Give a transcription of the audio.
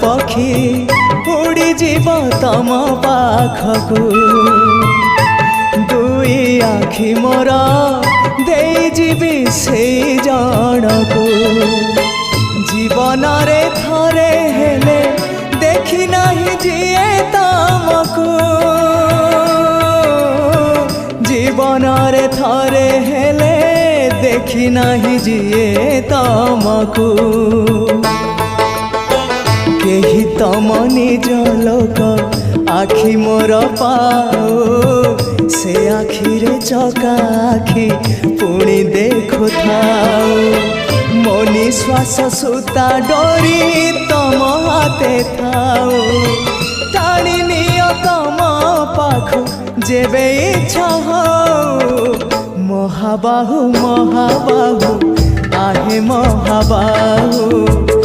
पक्षी उड़ी जीव तम पाखकू दुई आखि मोर देई जीवी से जनकू जीवन रे थरे हेले देखी नहीं जिए तमकू जीवन रे थरे हेले देखी नहीं जिए तमकू केही तम निज लोक आखि मोर पाओ से आखि रे चका आखि पुणी देखु थाओ मो निश्वास सुता डोरी तम हाथे थाओ टाणी नियो तम पाखु जेबे इच्छा हो महाबाहु महाबाहु आहे महाबाहु